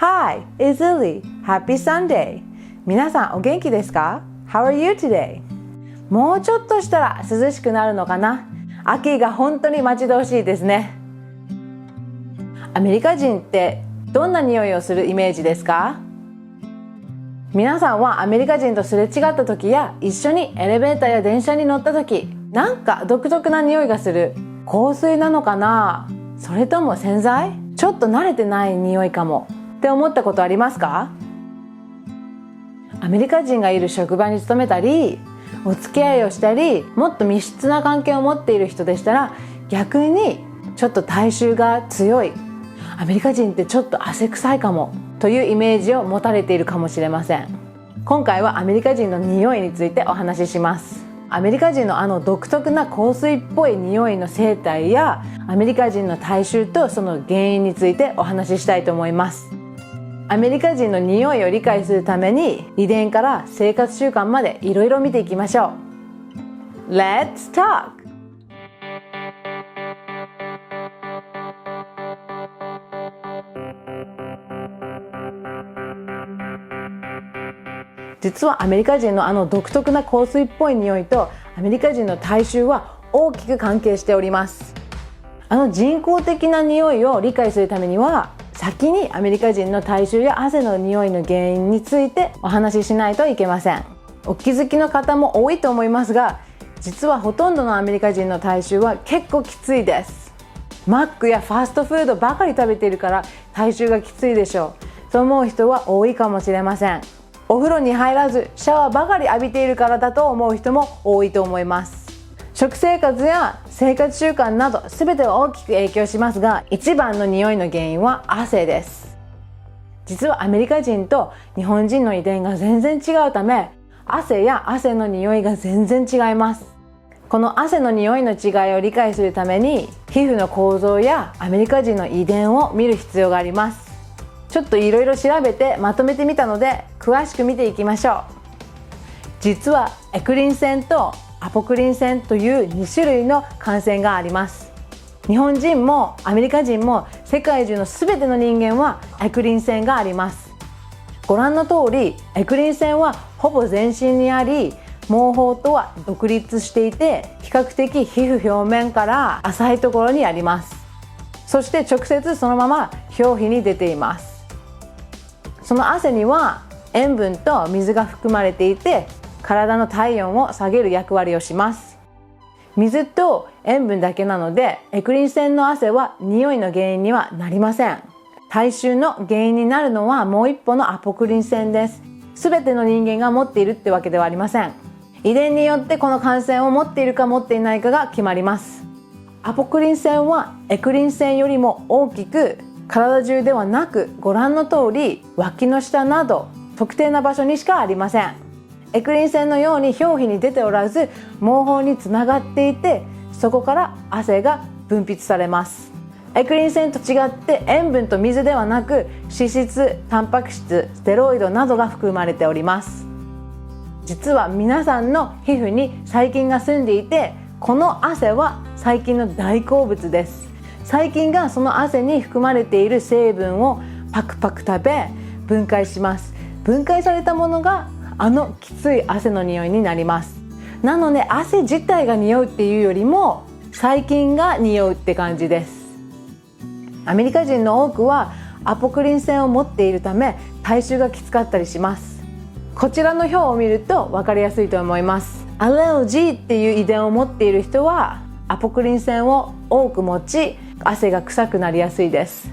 Hi, it's Lily. Happy Sunday. 皆さんお元気ですか？ How are you today? もうちょっとしたら涼しくなるのかな？秋が本当に待ち遠しいですね。アメリカ人ってどんな匂いをするイメージですか？皆さんはアメリカ人とすれ違った時や一緒にエレベーターや電車に乗った時、なんか独特な匂いがする。香水なのかな？それとも洗剤？ちょっと慣れてない匂いかもって思ったことありますか？アメリカ人がいる職場に勤めたり、お付き合いをしたり、もっと密接な関係を持っている人でしたら、逆にちょっと体臭が強い。アメリカ人ってちょっと汗臭いかもというイメージを持たれているかもしれません。今回はアメリカ人の匂いについてお話しします。アメリカ人の独特な香水っぽい匂いの生態やアメリカ人の体臭とその原因についてお話ししたいと思います。アメリカ人の匂いを理解するために遺伝から生活習慣までいろいろ見ていきましょう。Let's talk! 実はアメリカ人の独特な香水っぽい匂いとアメリカ人の体臭は大きく関係しております。人工的な匂いを理解するためには先にアメリカ人の体臭や汗の匂いの原因についてお話ししないといけません。お気づきの方も多いと思いますが、実はほとんどのアメリカ人の体臭は結構きついです。マックやファストフードばかり食べているから体臭がきついでしょうと思う人は多いかもしれません。お風呂に入らずシャワーばかり浴びているからだと思う人も多いと思います。食生活や生活習慣など全ては大きく影響しますが、一番の匂いの原因は汗です。実はアメリカ人と日本人の遺伝が全然違うため、汗や汗の匂いが全然違います。この汗の匂いの違いを理解するために皮膚の構造やアメリカ人の遺伝を見る必要があります。ちょっといろいろ調べてまとめてみたので詳しく見ていきましょう。実はエクリン腺とアポクリン腺という2種類の汗腺があります。日本人もアメリカ人も世界中のすべての人間はエクリン腺があります。ご覧の通りエクリン腺はほぼ全身にあり、毛包とは独立していて比較的皮膚表面から浅いところにあります。そして直接そのまま表皮に出ています。その汗には塩分と水が含まれていて、体の体温を下げる役割をします。水と塩分だけなのでエクリン腺の汗は匂いの原因にはなりません。体臭の原因になるのはもう一歩のアポクリン腺です。すべての人間が持っているってわけではありません。遺伝によってこの汗腺を持っているか持っていないかが決まります。アポクリン腺はエクリン腺よりも大きく、体中ではなくご覧の通り脇の下など特定な場所にしかありません。エクリン腺のように表皮に出ておらず毛包につながっていて、そこから汗が分泌されます。エクリン腺と違って塩分と水ではなく脂質、タンパク質、ステロイドなどが含まれております。実は皆さんの皮膚に細菌が住んでいて、この汗は細菌の大好物です。細菌がその汗に含まれている成分をパクパク食べ分解します。分解されたものがきつい汗の匂いになります。なので汗自体が匂うっていうよりも細菌が匂うって感じです。アメリカ人の多くはアポクリン腺を持っているため体臭がきつかったりします。こちらの表を見ると分かりやすいと思います。アレルギーっていう遺伝を持っている人はアポクリン腺を多く持ち、汗が臭くなりやすいです。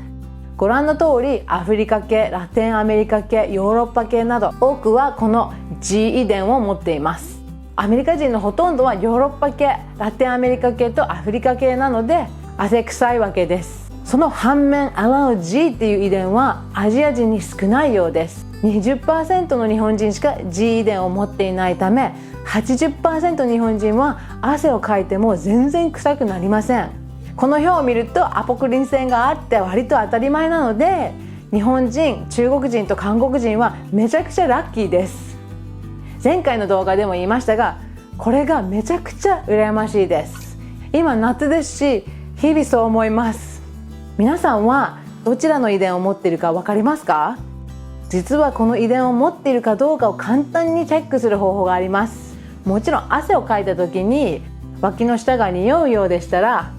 ご覧の通りアフリカ系、ラテンアメリカ系、ヨーロッパ系など多くはこの G 遺伝を持っています。アメリカ人のほとんどはヨーロッパ系、ラテンアメリカ系とアフリカ系なので汗臭いわけです。その反面アラウ G っていう遺伝はアジア人に少ないようです。20% の日本人しか G 遺伝を持っていないため 80% 日本人は汗をかいても全然臭くなりません。この表を見るとアポクリン腺があって割と当たり前なので、日本人、中国人と韓国人はめちゃくちゃラッキーです。前回の動画でも言いましたが、これがめちゃくちゃ羨ましいです。今夏ですし、日々そう思います。皆さんはどちらの遺伝を持っているか分かりますか？実はこの遺伝を持っているかどうかを簡単にチェックする方法があります。もちろん汗をかいた時に脇の下が匂うようでしたら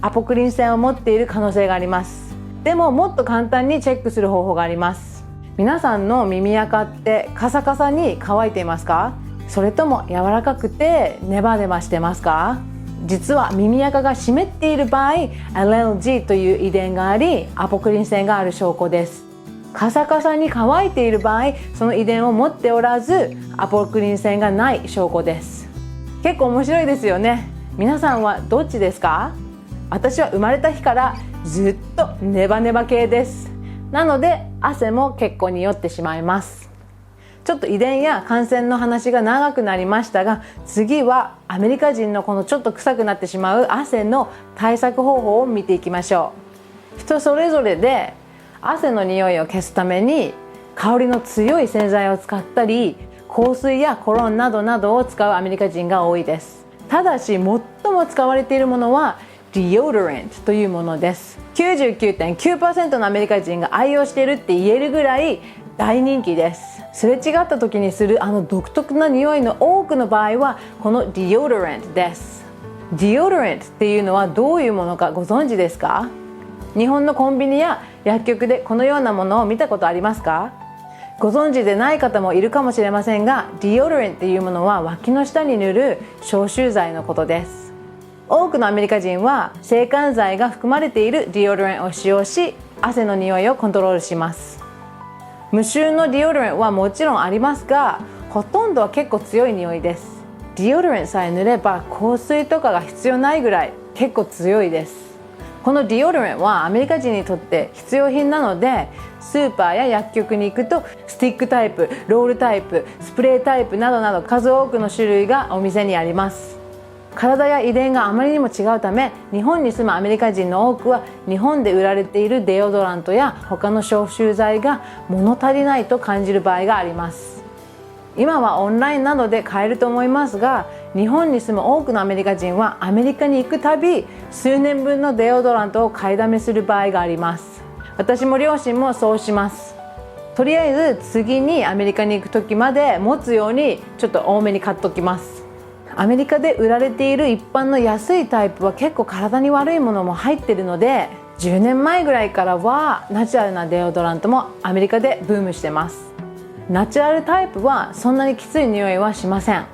アポクリン腺を持っている可能性があります。でももっと簡単にチェックする方法があります。皆さんの耳垢ってカサカサに乾いていますか？それとも柔らかくてネバネバしてますか？実は耳垢が湿っている場合、LLG という遺伝があり、アポクリン腺がある証拠です。カサカサに乾いている場合、その遺伝を持っておらず、アポクリン腺がない証拠です。結構面白いですよね。皆さんはどっちですか？私は生まれた日からずっとネバネバ系です。なので汗も結構匂ってしまいます。ちょっと遺伝や感染の話が長くなりましたが、次はアメリカ人のこのちょっと臭くなってしまう汗の対策方法を見ていきましょう。人それぞれで汗の匂いを消すために香りの強い洗剤を使ったり、香水やコロンなどなどを使うアメリカ人が多いです。ただし最も使われているものはDeodorant というものです。 99.9% のアメリカ人が愛用しているって言えるぐらい大人気です。すれ違った時にする独特な匂いの多くの場合はこの Deodorant です。 Deodorant っていうのはどういうものかご存知ですか？日本のコンビニや薬局でこのようなものを見たことありますか？ご存知でない方もいるかもしれませんが、 Deodorant っていうものは脇の下に塗る消臭剤のことです。多くのアメリカ人は制汗剤が含まれている Deodorant を使用し、汗の匂いをコントロールします。無臭のディオドラントはもちろんありますが、ほとんどは結構強い匂いです。ディオドラントさえ塗れば香水とかが必要ないぐらい結構強いです。このディオドラントはアメリカ人にとって必要品なので、スーパーや薬局に行くとスティックタイプ、ロールタイプ、スプレータイプなどなど数多くの種類がお店にあります。体や遺伝があまりにも違うため、日本に住むアメリカ人の多くは日本で売られているデオドラントや他の消臭剤が物足りないと感じる場合があります。今はオンラインなどで買えると思いますが、日本に住む多くのアメリカ人はアメリカに行くたび数年分のデオドラントを買いだめする場合があります。私も両親もそうします。とりあえず次にアメリカに行く時まで持つようにちょっと多めに買っときます。アメリカで売られている一般の安いタイプは結構体に悪いものも入っているので、10年前ぐらいからはナチュラルなデオドラントもアメリカでブームしてます。ナチュラルタイプはそんなにきつい匂いはしません。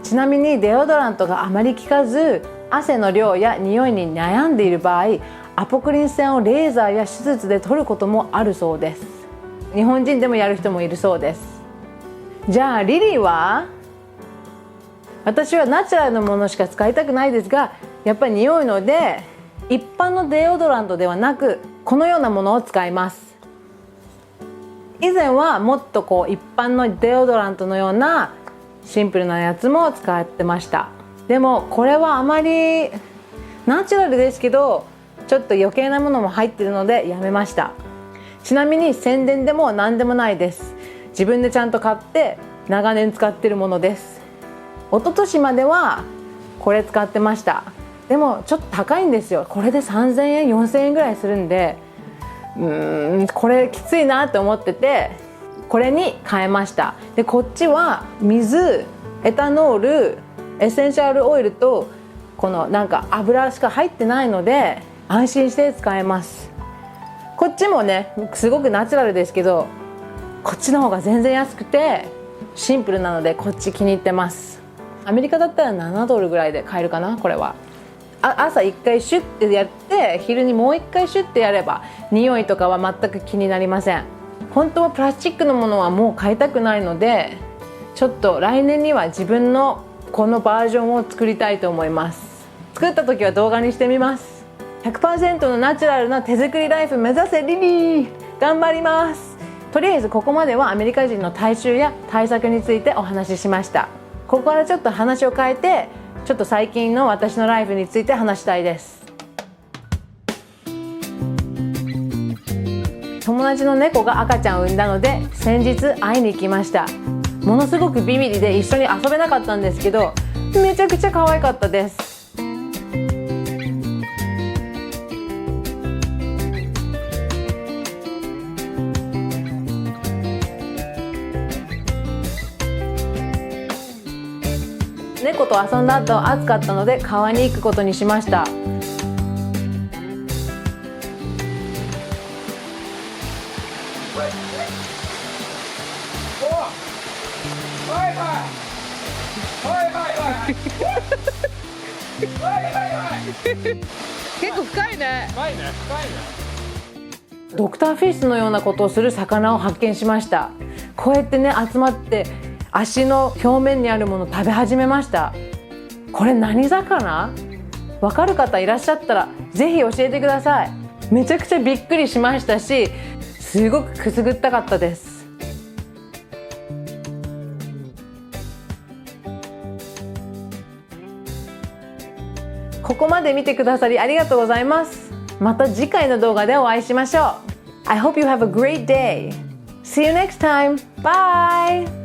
ちなみにデオドラントがあまり効かず、汗の量や匂いに悩んでいる場合、アポクリン腺をレーザーや手術で取ることもあるそうです。日本人でもやる人もいるそうです。じゃあリリーは？私はナチュラルなものしか使いたくないですが、やっぱり匂いので一般のデオドラントではなくこのようなものを使います。以前はもっと一般のデオドラントのようなシンプルなやつも使ってました。でもこれはあまりナチュラルですけどちょっと余計なものも入っているのでやめました。ちなみに宣伝でも何でもないです。自分でちゃんと買って長年使っているものです。一昨年まではこれ使ってました。でもちょっと高いんですよ。これで3000円4000円ぐらいするんで、これきついなって思っててこれに変えました。でこっちは水、エタノール、エッセンシャルオイルとこの油しか入ってないので安心して使えます。こっちもねすごくナチュラルですけど、こっちの方が全然安くてシンプルなのでこっち気に入ってます。アメリカだったら7ドルぐらいで買えるかな。これは朝1回シュッてやって昼にもう1回シュッてやれば匂いとかは全く気になりません。本当はプラスチックのものはもう買いたくないので、ちょっと来年には自分のこのバージョンを作りたいと思います。作った時は動画にしてみます。 100% のナチュラルな手作りライフ目指せリリー、頑張ります。とりあえずここまではアメリカ人の体臭や対策についてお話ししました。ここからちょっと話を変えて、ちょっと最近の私のライフについて話したいです。友達の猫が赤ちゃんを産んだので先日会いに行きました。ものすごくビビリで一緒に遊べなかったんですけど、めちゃくちゃ可愛かったです。猫と遊んだ後暑かったので川に行くことにしました。結構深いね。深いね。ドクターフィッシュのようなことをする魚を発見しました。こうやってね集まって足の表面にあるものを食べ始めました。これ何魚？わかる方いらっしゃったらぜひ教えてください。めちゃくちゃびっくりしましたし、すごくくすぐったかったです。ここまで見てくださりありがとうございます。また次回の動画でお会いしましょう。I hope you have a great day. See you next time. Bye!